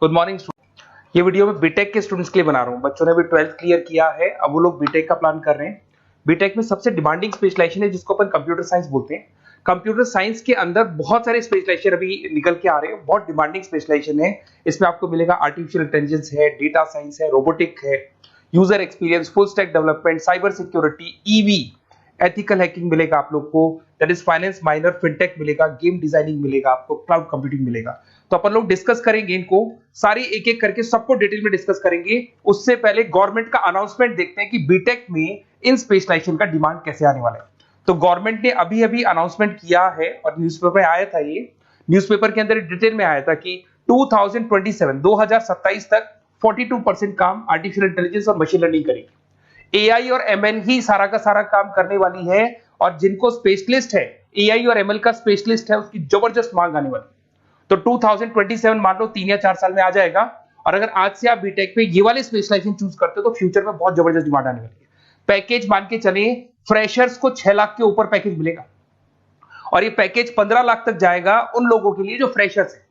Good morning. ये video मैं BTech के स्टूडेंट्स के लिए बना रहा हूँ। बच्चों ने भी 12th क्लियर किया है, अब वो लोग बीटेक का प्लान कर रहे हैं। बीटेक में सबसे डिमांडिंग स्पेशलाइजेशन है जिसको अपन कंप्यूटर साइंस बोलते हैं। कंप्यूटर साइंस के अंदर बहुत सारे स्पेशलाइजेशन अभी निकल के आ रहे हैं, बहुत डिमांडिंग स्पेशलाइजेशन है। इसमें आपको मिलेगा आर्टिफिशियल इंटेलिजेंस है, डेटा साइंस है, रोबोटिक है, user experience, full stack development, cyber security, EV, ethical hacking मिलेगा आप लोग को, that is finance minor, fintech मिलेगा, गेम डिजाइनिंग मिलेगा, आपको क्लाउड कंप्यूटिंग मिलेगा। तो अपन लोग डिस्कस करेंगे इनको सारी एक एक करके, सबको डिटेल में डिस्कस करेंगे। उससे पहले गवर्नमेंट का अनाउंसमेंट देखते हैं कि बीटेक में इन स्पेशलाइजेशन का डिमांड कैसे आने वाला है। तो गवर्नमेंट ने अभी अभी अनाउंसमेंट किया है और न्यूज़पेपर में आया था, ये न्यूज़पेपर के अंदर डिटेल में आया था कि 2027 तक 42% काम आर्टिफिशियल इंटेलिजेंस और मशीन लर्निंग करेगी। एआई और एमएल ही सारा का सारा काम करने वाली है, और जिनको स्पेशलिस्ट है, एआई और एमएल का स्पेशलिस्ट है, उसकी जबरदस्त मांग आने वाली है। तो 2027 मान लो 3 या 4 साल में आ जाएगा। और अगर आज से आप बीटेक पे ये वाले स्पेशलाइजेशन चूज करते हो तो फ्यूचर में बहुत जबरदस्त डिमांड आने वाली है। पैकेज मान के चले, फ्रेशर्स को 6 लाख के ऊपर पैकेज मिलेगा, और ये पैकेज 15 लाख तक जाएगा उन लोगों के लिए जो फ्रेशर्स है।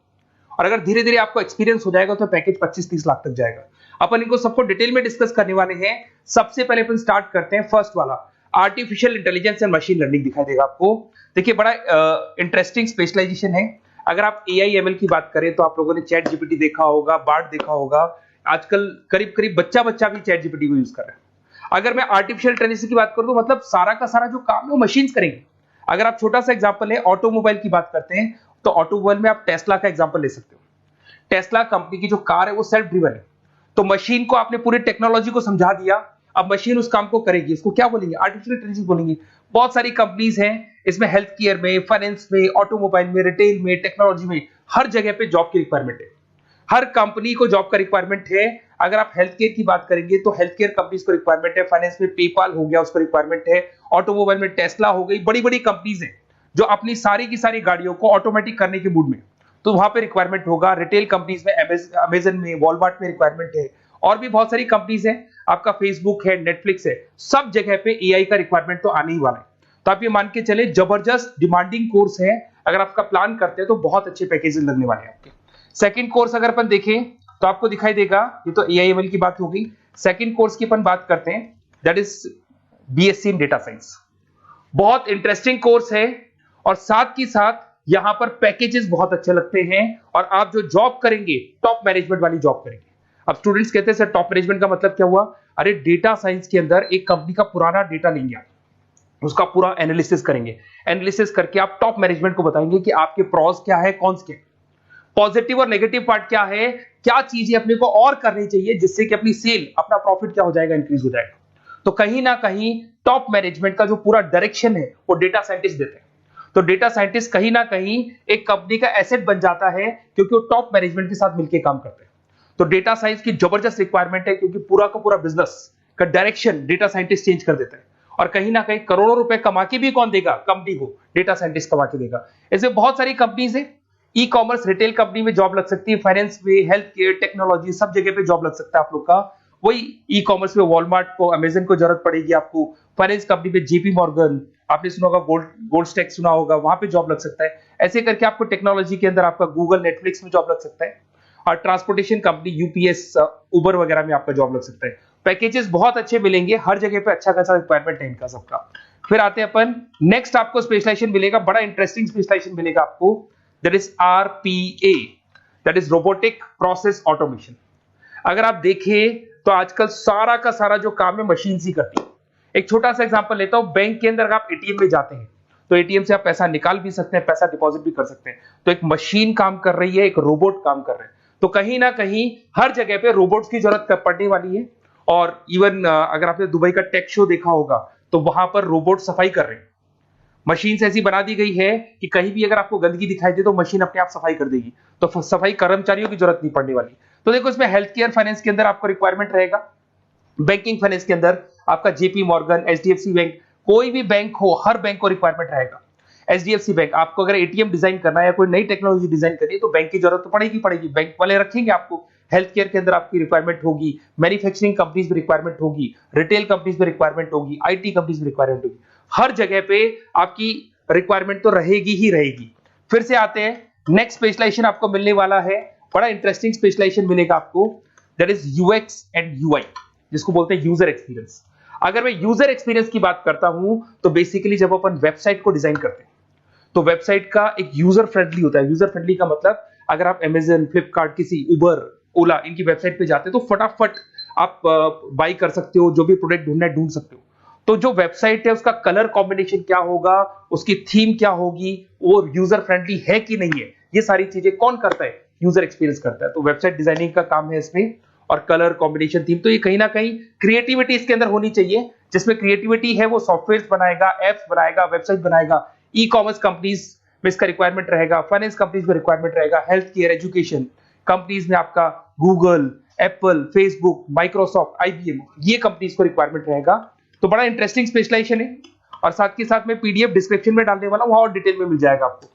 और अगर धीरे धीरे आपको एक्सपीरियंस हो जाएगा तो पैकेज 25-30 लाख तक जाएगा। अपन इनको सबको डिटेल में डिस्कस करने वाले हैं। सबसे पहले अपन स्टार्ट करते हैं फर्स्ट वाला, artificial intelligence and machine learning दिखाई देगा आपको। देखिए बड़ा इंटरेस्टिंग स्पेशलाइजेशन है। अगर आप एआई एमएल की बात करें तो आप लोगों ने चैट जीपीटी देखा होगा, बार्ड देखा होगा। आजकल करीब करीब बच्चा भी चैट जीपीटी को यूज कर रहा है। अगर मैं आर्टिफिशियल इंटेलिजेंस की बात करूं तो मतलब सारा का सारा जो काम है वो मशीन्स करेंगे। अगर आप छोटा सा एग्जांपल है, ऑटोमोबाइल की बात करते हैं तो ऑटोमोबाइल में आप टेस्ला का एग्जांपल ले सकते हो। टेस्ला कंपनी की जो कार है वो सेल्फ ड्रिवन है। तो मशीन को आपने पूरी टेक्नोलॉजी को समझा दिया, अब मशीन उस काम को करेगी। इसको क्या बोलेंगे? आर्टिफिशियल इंटेलिजेंस बोलेंगे। बहुत सारी कंपनीज हैं इसमें, हेल्थ केयर में, फाइनेंस में, ऑटोमोबाइल में, रिटेल में, टेक्नोलॉजी में, हर जगह पे जॉब की रिक्वायरमेंट है। हर कंपनी को जॉब का रिक्वायरमेंट है। अगर आप हेल्थ केयर की बात करेंगे तो हेल्थ केयर कंपनीज को रिक्वायरमेंट है, फाइनेंस में पेपाल हो गया उसको रिक्वायरमेंट है, ऑटोमोबाइल में टेस्ला हो गई, बड़ी बड़ी कंपनीज हैं जो अपनी सारी की सारी गाड़ियों को ऑटोमेटिक करने के मूड में, तो वहां पे रिक्वायरमेंट होगा। रिटेल कंपनीज में, अमेजन में, वॉलमार्ट में रिक्वायरमेंट है, और भी बहुत सारी कंपनीज हैं, आपका फेसबुक है, नेटफ्लिक्स है, सब जगह पे एआई का रिक्वायरमेंट तो आने ही वाला है। तो आप ये मान के चले जबरदस्त डिमांडिंग कोर्स है। अगर आपका प्लान करते हैं तो बहुत अच्छे पैकेजेस लगने वाले हैं आपके। सेकंड कोर्स अगर अपन देखें तो आपको दिखाई देगा, ये तो एआईएमएल की बात हो गई। सेकंड कोर्स की अपन बात करते हैं, that is BSc in data science. बहुत इंटरेस्टिंग कोर्स है, और साथ की साथ यहां पर पैकेजेस बहुत अच्छे लगते हैं, और आप जो जॉब करेंगे टॉप मैनेजमेंट वाली जॉब करेंगे। अब स्टूडेंट्स कहते हैं सर टॉप मैनेजमेंट का मतलब क्या हुआ? अरे डेटा साइंस के अंदर एक कंपनी का पुराना डेटा लेंगे आप, उसका पूरा एनालिसिस करेंगे, एनालिसिस करके आप टॉप मैनेजमेंट को बताएंगे कि आपके प्रॉस क्या है, कॉन्स क्या है, पॉजिटिव और नेगेटिव पार्ट क्या है, क्या चीजें अपने को और करनी चाहिए जिससे कि अपनी सेल, अपना प्रॉफिट क्या हो जाएगा, इंक्रीज हो जाएगा। तो कहीं ना कहीं टॉप मैनेजमेंट का जो पूरा डायरेक्शन है वो डेटा साइंटिस्ट देते हैं। तो डेटा साइंटिस्ट कहीं ना कहीं एक कंपनी का एसेट बन जाता है, क्योंकि वो टॉप मैनेजमेंट के साथ मिलकर काम करते हैं। तो डेटा साइंस की जबरदस्त रिक्वायरमेंट है, क्योंकि पूरा का पूरा बिजनेस का डायरेक्शन डेटा साइंटिस्ट चेंज कर देता है। और कहीं ना कहीं करोड़ों रुपए कमा के भी कौन देगा? कंपनी को डेटा साइंटिस्ट कमा के देगा। ऐसे बहुत सारी कंपनीज है, ई कॉमर्स, रिटेल कंपनी में जॉब लग सकती है, फाइनेंस में, हेल्थ केयर, टेक्नोलॉजी, सब जगह पे जॉब लग सकता है आप लोग का। वही ई कॉमर्स में वॉलमार्ट को, अमेजन को जरूरत पड़ेगी आपको। फाइनेंस कंपनी में जेपी मॉर्गन, आपने सुना होगा, गोल्ड स्टैक सुना होगा, वहां पे जॉब लग सकता है। ऐसे करके आपको टेक्नोलॉजी के अंदर आपका गूगल, नेटफ्लिक्स में जॉब लग सकता है। और ट्रांसपोर्टेशन कंपनी, यूपीएस, उबर वगैरह में आपका जॉब लग सकता है। पैकेजेस बहुत अच्छे मिलेंगे, हर जगह पे अच्छा खासा रिक्वायरमेंट है इनका सबका। फिर आते हैं अपन नेक्स्ट, आपको स्पेशलाइजेशन मिलेगा, बड़ा इंटरेस्टिंग स्पेशलाइजेशन मिलेगा आपको, that is RPA, that is robotic process automation. अगर आप देखें तो आजकल सारा का सारा जो काम है मशीन ही करती है। एक छोटा सा एग्जांपल लेता हूं, बैंक के अंदर अगर आप एटीएम में जाते हैं तो एटीएम से आप पैसा निकाल भी सकते हैं, पैसा डिपॉजिट भी कर सकते हैं। तो एक मशीन काम कर रही है, एक रोबोट काम कर रहे हैं। तो कहीं ना कहीं हर जगह पे रोबोट्स की जरूरत पड़ने वाली है। और इवन अगर आपने दुबई का टेक शो देखा होगा तो वहां पर रोबोट सफाई कर रहे हैं। मशीन ऐसी बना दी गई है कि कहीं भी अगर आपको गंदगी दिखाई दे तो मशीन अपने आप सफाई कर देगी, तो सफाई कर्मचारियों की जरूरत नहीं पड़ने वाली। तो देखो इसमें हेल्थ केयर, फाइनेंस के अंदर आपको रिक्वायरमेंट रहेगा, बैंकिंग फाइनेंस के अंदर आपका जेपी मॉर्गन, एचडीएफसी बैंक, कोई भी बैंक हो, हर बैंक को रिक्वायरमेंट रहेगा। एचडीएफसी बैंक, आपको अगर एटीएम डिजाइन करना है या कोई नई टेक्नोलॉजी डिजाइन करनी है तो बैंक की जरूरत तो पड़ेगी, बैंक वाले रखेंगे आपको। हेल्थ केयर के अंदर आपकी रिक्वायरमेंट होगी, मैन्युफैक्चरिंग कंपनीज में रिक्वायरमेंट होगी, रिटेल कंपनीज में रिक्वायरमेंट होगी, आईटी कंपनीज में रिक्वायरमेंट होगी। हर जगह पे आपकी रिक्वायरमेंट तो रहेगी ही रहेगी। फिर से आते हैं, नेक्स्ट स्पेशलाइजेशन आपको मिलने वाला है बड़ा इंटरेस्टिंग स्पेशलाइजेशन मिलेगा आपको, that is UX and UI, जिसको बोलते हैं यूजर एक्सपीरियंस। अगर मैं यूजर एक्सपीरियंस की बात करता हूं तो बेसिकली जब अपन वेबसाइट को डिजाइन करते हैं तो वेबसाइट का एक यूजर फ्रेंडली होता है। यूजर फ्रेंडली का मतलब अगर आप अमेजन, फ्लिपकार्ट, किसी उबर, ओला इनकी वेबसाइट पे जाते हैं तो फटाफट आप बाई कर सकते हो, जो भी प्रोडक्ट ढूंढना है ढूंढ सकते हो। तो जो वेबसाइट है उसका कलर कॉम्बिनेशन क्या होगा, उसकी थीम क्या होगी, वो यूजर फ्रेंडली है कि नहीं है, ये सारी चीजें कौन करता है, यूजर एक्सपीरियंस करता है। तो वेबसाइट डिजाइनिंग का काम है इसमें, और कलर कॉम्बिनेशन, थीम, तो ये कहीं ना कहीं क्रिएटिविटी इसके अंदर होनी चाहिए। जिसमें क्रिएटिविटी है वो सॉफ्टवेयर बनाएगा, एप्स बनाएगा, वेबसाइट बनाएगा। ई कॉमर्स कंपनीज में इसका रिक्वायरमेंट रहेगा, फाइनेंस कंपनीज में रिक्वायरमेंट रहेगा, हेल्थ केयर, एजुकेशन कंपनीज में आपका Google, Apple, Facebook, Microsoft, IBM, ये कंपनीज को रिक्वायरमेंट रहेगा। तो बड़ा इंटरेस्टिंग स्पेशलाइजेशन है, और साथ के साथ में पीडीएफ डिस्क्रिप्शन में डालने वाला हूं, वहां और डिटेल में मिल जाएगा आपको।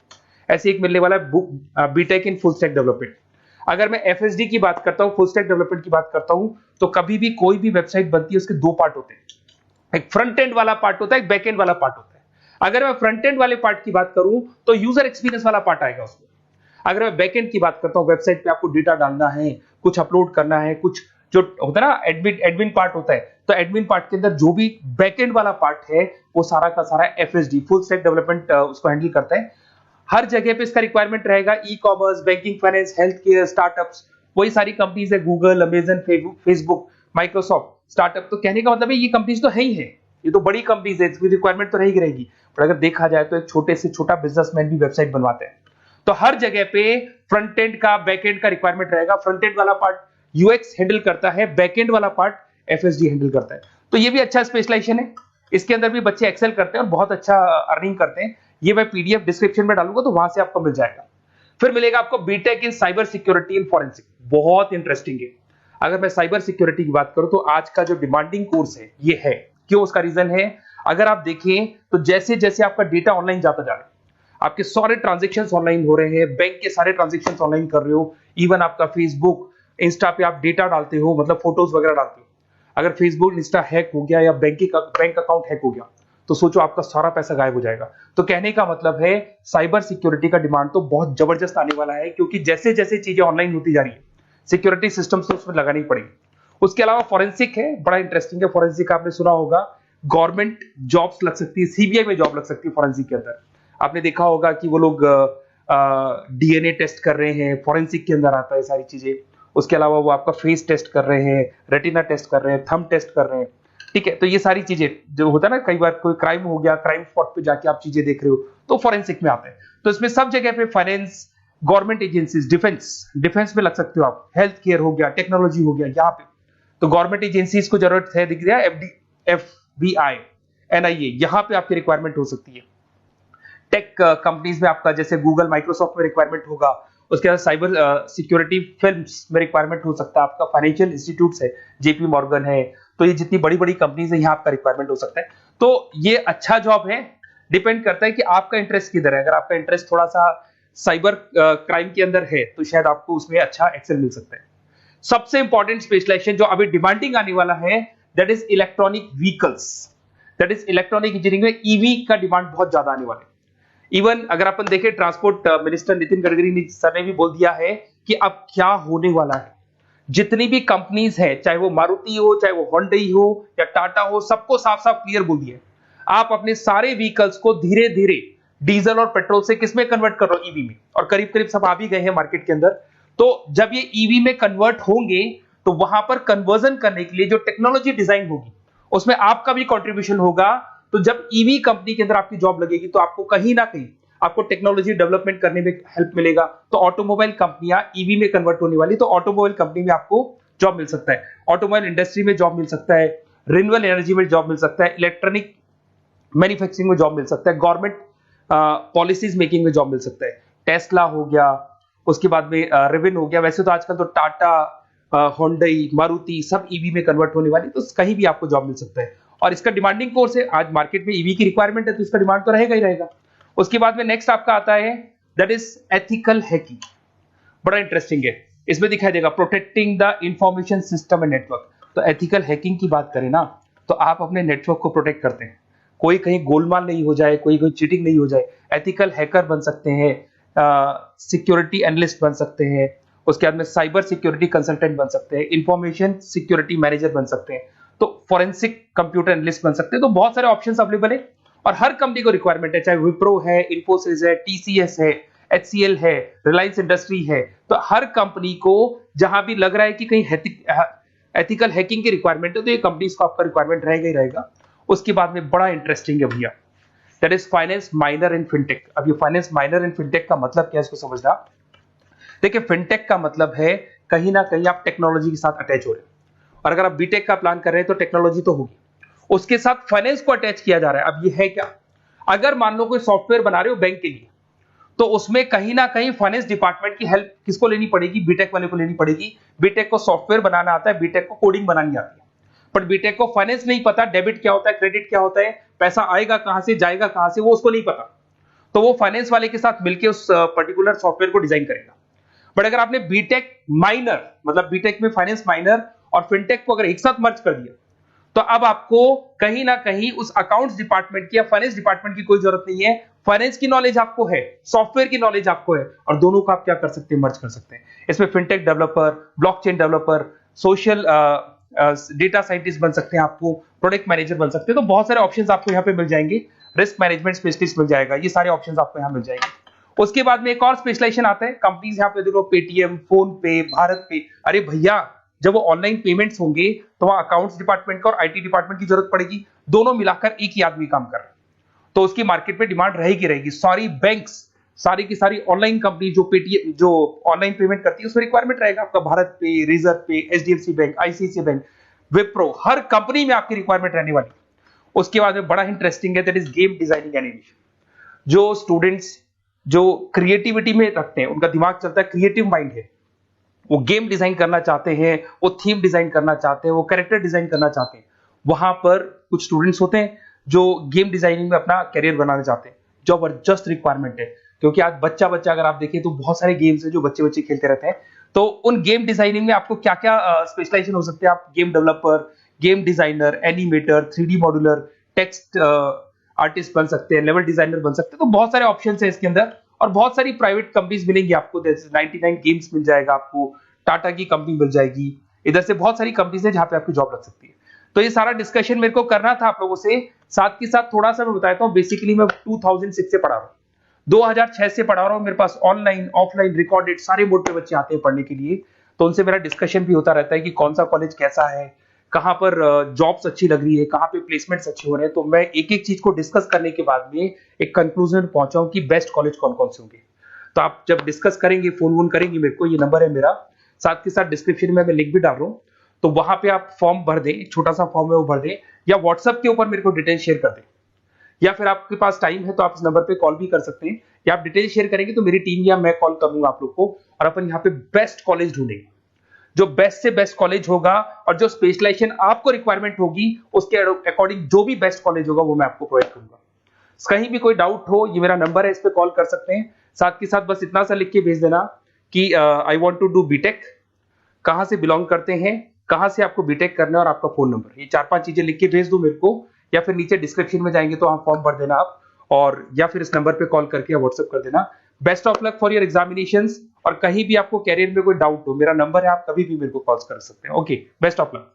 ऐसे एक मिलने वाला है BTech in full stack development. अगर मैं एफएसडी की बात करता हूं, फुल स्टैक डेवलपमेंट की बात करता हूं, तो कभी भी कोई भी वेबसाइट बनती है उसके दो पार्ट होते हैं, एक फ्रंट एंड वाला पार्ट होता है, एक बैक एंड वाला पार्ट होता है। अगर मैं फ्रंट एंड वाले पार्ट की बात करूं तो यूजर एक्सपीरियंस वाला पार्ट आएगा उसमें। अगर मैं बैक एंड की बात करता हूं, वेबसाइट पे आपको डेटा डालना है, कुछ अपलोड करना है, कुछ जो होता है ना एडमिन पार्ट होता है, तो एडमिन पार्ट के अंदर जो भी बैक एंड वाला पार्ट है वो सारा का सारा एफएसडी, फुल स्टैक डेवलपमेंट, उसको हैंडल करता है। हर जगह पे इसका रिक्वायरमेंट रहेगा। E commerce, banking, finance, health care, startups, वही सारी कंपनीज है, Google, Amazon, Facebook, Microsoft, startup. तो कहने का मतलब है ये कंपनीज तो है ही है, ये तो बड़ी कंपनीज है, इसकी रिक्वायरमेंट तो रहेगी रहेगी। पर अगर देखा जाए तो एक छोटे से छोटा बिजनेसमैन भी वेबसाइट बनवाते हैं। तो हर जगह पे फ्रंट एंड का, बैक एंड का रिक्वायरमेंट रहेगा। फ्रंट एंड वाला पार्ट यूएक्स हैंडल करता है, बैक एंड वाला पार्ट एफएसडी हैंडल करता है। तो ये भी अच्छा स्पेशलाइजेशन है, इसके अंदर भी बच्चे एक्सेल करते हैं और बहुत अच्छा अर्निंग करते हैं। ये मैं पीडीएफ डिस्क्रिप्शन में डालूंगा तो वहां से आपको मिल जाएगा। फिर मिलेगा आपको BTech in cyber security and forensic, बहुत इंटरेस्टिंग है। अगर मैं साइबर सिक्योरिटी की बात करूं तो आज का जो डिमांडिंग कोर्स है ये है। क्यों? उसका रीजन है, अगर आप देखें तो जैसे जैसे आपका डेटा ऑनलाइन जाता जा रहा है, आपके सारे ट्रांजेक्शंस ऑनलाइन हो रहे हैं, बैंक के सारे ट्रांजेक्शंस ऑनलाइन कर रहे हो, इवन आपका फेसबुक, इंस्टा पे आप डेटा डालते हो, मतलब फोटोज वगैरह डालते हो। अगर फेसबुक, इंस्टा हैक हो गया या बैंक अकाउंट हैक हो गया तो सोचो आपका सारा पैसा गायब हो जाएगा। तो कहने का मतलब है साइबर सिक्योरिटी का डिमांड तो बहुत जबरदस्त आने वाला है, क्योंकि जैसे जैसे चीजें ऑनलाइन होती जा रही है सिक्योरिटी सिस्टम्स तो उसमें लगानी पड़ेगी। उसके अलावा फॉरेंसिक है, बड़ा इंटरेस्टिंग है। फॉरेंसिक आपने सुना होगा, गवर्नमेंट जॉब्स लग सकती है, सीबीआई में जॉब लग सकती है फॉरेंसिक के अंदर। आपने देखा होगा कि वो लोग डीएनए टेस्ट कर रहे हैं, फॉरेंसिक के अंदर आता है सारी चीजें। उसके अलावा वो आपका फेस टेस्ट कर रहे हैं, रेटिना टेस्ट कर रहे हैं, थंब टेस्ट कर रहे हैं, ठीक है। तो ये सारी चीजें जो होता है ना, कई बार कोई क्राइम हो गया, क्राइम स्पॉट पे जाके आप चीजें देख रहे हो तो फॉरेंसिक में आते हैं। तो इसमें सब जगह पे फाइनेंस, गवर्नमेंट एजेंसीज, डिफेंस में लग सकते हो आप, हेल्थ केयर हो गया, टेक्नोलॉजी हो गया, यहाँ पे तो गवर्नमेंट एजेंसीज को जरूरत है, दिख रहा है, एफबीआई, एनआईए, यहाँ पे आपकी रिक्वायरमेंट हो सकती है। टेक कंपनीज में आपका जैसे गूगल, माइक्रोसॉफ्ट में रिक्वायरमेंट होगा। उसके बाद साइबर सिक्योरिटी फिल्म्स में रिक्वायरमेंट हो सकता है आपका, फाइनेंशियल इंस्टीट्यूट्स है, जेपी मॉर्गन है, तो ये जितनी बड़ी बड़ी कंपनीज है यहाँ आपका रिक्वायरमेंट हो सकता है। तो ये अच्छा जॉब है, डिपेंड करता है कि आपका इंटरेस्ट किधर है। अगर आपका इंटरेस्ट थोड़ा सा साइबर क्राइम के अंदर है तो शायद आपको उसमें अच्छा एक्सेल मिल सकता है। सबसे इंपॉर्टेंट स्पेशलाइजेशन जो अभी डिमांडिंग आने वाला है, that is electronic vehicles, that is electronic engineering में ईवी का डिमांड बहुत ज्यादा आने वाला है। इवन अगर अपन देखें, transport minister Nitin Gadkari sir ने भी बोल दिया है कि अब क्या होने वाला है, जितनी भी कंपनीज है, चाहे वो मारुति हो, चाहे वो होंडई हो या टाटा हो, सबको साफ साफ क्लियर बोल दिया, आप अपने सारे व्हीकल्स को धीरे धीरे डीजल और पेट्रोल से किसमें कन्वर्ट कर रहे हो, ईवी में। और करीब करीब सब आ भी गए हैं मार्केट के अंदर। तो जब ये ईवी में कन्वर्ट होंगे तो वहां पर कन्वर्जन करने के लिए जो टेक्नोलॉजी डिजाइन होगी उसमें आपका भी कंट्रीब्यूशन होगा। तो जब ईवी कंपनी के अंदर आपकी जॉब लगेगी तो आपको कहीं ना कहीं आपको टेक्नोलॉजी डेवलपमेंट करने में हेल्प मिलेगा। तो ऑटोमोबाइल कंपनियां ईवी में कन्वर्ट होने वाली, तो ऑटोमोबाइल कंपनी में आपको जॉब मिल सकता है, ऑटोमोबाइल इंडस्ट्री में जॉब मिल सकता है, रिन्यूएबल एनर्जी में जॉब मिल सकता है, इलेक्ट्रॉनिक मैन्युफैक्चरिंग में जॉब मिल सकता है, गवर्नमेंट पॉलिसीज मेकिंग में जॉब मिल सकता है, टेस्ला हो गया, उसके बाद में रिविन हो गया। वैसे तो आजकल तो टाटा, होंडई, मारुति सब ईवी में कन्वर्ट होने वाली, तो कहीं भी आपको जॉब मिल सकता है। और इसका डिमांडिंग कोर्स है, आज मार्केट में ईवी की रिक्वायरमेंट है तो इसका डिमांड तो रहेगा ही रहेगा। उसके बाद में नेक्स्ट आपका आता है दैट इज एथिकल हैकिंग, बड़ा इंटरेस्टिंग है। इसमें दिखाई देगा protecting the information system and network. तो एथिकल हैकिंग की बात करें ना, तो आप अपने नेटवर्क को प्रोटेक्ट करते हैं, कोई कहीं गोलमाल नहीं हो जाए, कोई चीटिंग नहीं हो जाए। एथिकल हैकर बन सकते हैं, सिक्योरिटी एनालिस्ट बन सकते हैं, उसके बाद में साइबर सिक्योरिटी कंसल्टेंट बन सकते हैं, इंफॉर्मेशन सिक्योरिटी मैनेजर बन सकते हैं, तो फोरेंसिक कंप्यूटर एनालिस्ट बन सकते हैं। तो बहुत सारे ऑप्शंस अवेलेबल है और हर कंपनी को रिक्वायरमेंट है, चाहे विप्रो है, इन्फोसिस है, टीसीएस है, एचसीएल है, रिलायंस इंडस्ट्री है। तो हर कंपनी को जहां भी लग रहा है कि कहीं एथिकल हैकिंग की रिक्वायरमेंट है तो ये कंपनीज को आपका रिक्वायरमेंट रहेगा ही रहेगा। उसके बाद में बड़ा इंटरेस्टिंग है भैया, that is finance minor in fintech. अब ये फाइनेंस माइनर इन फिनटेक का मतलब क्या है इसको समझना। देखिए फिनटेक का मतलब है कहीं ना कहीं आप टेक्नोलॉजी के साथ अटैच हो रहे हैं, और अगर आप बीटेक का प्लान कर रहे हैं तो टेक्नोलॉजी तो होगी, उसके साथ फाइनेंस को अटैच किया जा रहा है। अब ये है क्या, अगर मान लो कोई सॉफ्टवेयर बना रहे हो बैंक के लिए, तो उसमें कहीं ना कहीं फाइनेंस डिपार्टमेंट की हेल्प किसको लेनी पड़ेगी, बीटेक वाले को लेनी पड़ेगी। बीटेक को सॉफ्टवेयर बनाना आता है, बीटेक को कोडिंग बनानी आती है, बट बीटेक को फाइनेंस नहीं पता, डेबिट क्या होता है, क्रेडिट क्या होता है, पैसा आएगा कहां से जाएगा कहां से, वो उसको नहीं पता। तो वो फाइनेंस वाले के साथ मिलकर उस पर्टिकुलर सॉफ्टवेयर को डिजाइन करेगा। बट अगर आपने बीटेक माइनर, मतलब बीटेक में फाइनेंस माइनर और फिनटेक को अगर एक साथ मर्ज कर दिया, तो अब आपको कहीं ना कहीं उस अकाउंट्स डिपार्टमेंट की या फाइनेंस डिपार्टमेंट की कोई जरूरत नहीं है। फाइनेंस की नॉलेज आपको है, सॉफ्टवेयर की नॉलेज आपको है, और दोनों को आप क्या कर सकते हैं, मर्ज कर सकते हैं। इसमें fintech developer, blockchain developer, social data scientist बन सकते हैं, आपको प्रोडक्ट मैनेजर बन सकते हैं। तो बहुत सारे ऑप्शंस आपको यहाँ पे मिल जाएंगे, रिस्क मैनेजमेंट स्पेशलिस्ट मिल जाएगा, ये सारे ऑप्शंस आपको यहाँ मिल जाएंगे। उसके बाद में एक और स्पेशलाइजेशन आता है, कंपनीज यहाँ पे देखो पेटीएम, फोन पे, भारत पे। अरे भैया जब वो ऑनलाइन पेमेंट्स होंगे तो वहां अकाउंट्स डिपार्टमेंट का और आईटी डिपार्टमेंट की जरूरत पड़ेगी, दोनों मिलाकर एक ही आदमी काम कर रहा है, तो उसकी मार्केट में डिमांड रहेगी रहेगी। सारी बैंक्स, सारी की सारी ऑनलाइन कंपनी जो पेटीएम, जो ऑनलाइन पेमेंट करती है, उसमें रिक्वायरमेंट रहेगा आपका। भारत पे, Razorpay, HDFC bank, ICICI bank, Wipro, हर कंपनी में आपकी रिक्वायरमेंट रहने वाली। उसके बाद में बड़ा इंटरेस्टिंग है, that is game designing animation. जो स्टूडेंट्स जो क्रिएटिविटी में रखते हैं, उनका दिमाग चलता है, क्रिएटिव माइंड है, वो गेम डिजाइन करना चाहते हैं, वो थीम डिजाइन करना चाहते हैं, वो कैरेक्टर डिजाइन करना चाहते हैं, वहां पर कुछ स्टूडेंट्स होते हैं जो गेम डिजाइनिंग में अपना करियर बनाना चाहते हैं। जबरदस्त रिक्वायरमेंट है, क्योंकि आज बच्चा बच्चा अगर आप देखें तो बहुत सारे गेम्स हैं जो बच्चे बच्चे खेलते रहते हैं। तो उन गेम डिजाइनिंग में आपको क्या क्या स्पेशलाइजेशन हो सकते हैं, आप game developer, game designer, animator, 3D modular, text artist बन सकते हैं, लेवल डिजाइनर बन सकते हैं। तो बहुत सारे ऑप्शंस हैं इसके अंदर, और बहुत सारी प्राइवेट कंपनीज मिलेंगी आपको, जैसे 99 गेम्स मिल जाएगा आपको, टाटा की कंपनी मिल जाएगी, इधर से बहुत सारी कंपनीज है जहां पे आपकी जॉब लग सकती है। तो ये सारा डिस्कशन मेरे को करना था आप लोगों से, साथ के साथ थोड़ा सा मैं बताता हूँ। बेसिकली मैं 2006 से पढ़ा रहा हूँ, 2006 से पढ़ा रहा हूँ। मेरे पास ऑनलाइन ऑफलाइन रिकॉर्डेड सारे मोड पे बच्चे आते हैं पढ़ने के लिए, तो उनसे मेरा डिस्कशन भी होता रहता है कि कौन सा कॉलेज कैसा है, कहाँ पर जॉब्स अच्छी लग रही है, कहाँ पे प्लेसमेंट्स अच्छे हो रहे हैं। तो मैं एक एक चीज को डिस्कस करने के बाद में एक कंक्लूजन पहुंचा हूं कि बेस्ट कॉलेज कौन कौन से होंगे। तो आप जब डिस्कस करेंगे, फोन वोन करेंगे मेरे को, ये नंबर है मेरा, साथ के साथ डिस्क्रिप्शन में मैं लिंक भी डाल रहा हूँ, तो वहां पे आप फॉर्म भर दें, एक छोटा सा फॉर्म है वो भर दें, या व्हाट्सएप के ऊपर मेरे को डिटेल शेयर कर दें, या फिर आपके पास टाइम है तो आप इस नंबर पे कॉल भी कर सकते हैं, या आप डिटेल शेयर करेंगे तो मेरी टीम या मैं कॉल करूंगा आप लोग को, और अपन यहाँ पे बेस्ट कॉलेज ढूंढेंगे। जो बेस्ट से बेस्ट कॉलेज होगा और जो स्पेशलाइजेशन आपको रिक्वायरमेंट होगी उसके अकॉर्डिंग जो भी बेस्ट कॉलेज होगा वो मैं आपको प्रोवाइड करूंगा। कहीं भी कोई डाउट हो, ये मेरा नंबर है, इस पे कॉल कर सकते हैं। साथ के साथ बस इतना सा लिख के भेज देना कि I want to do BTech, कहां से बिलोंग करते हैं, कहां से आपको बीटेक करना है, और आपका फोन नंबर, ये 4-5 चीजें लिख के भेज दो मेरे को, या फिर नीचे डिस्क्रिप्शन में जाएंगे तो आप फॉर्म भर देना आप, और या फिर इस नंबर पे कॉल करके व्हाट्सएप कर देना। Best of luck for your examinations, और कहीं भी आपको कैरियर में कोई डाउट हो, मेरा नंबर है, आप कभी भी मेरे को कॉल कर सकते हैं। Okay, best of luck.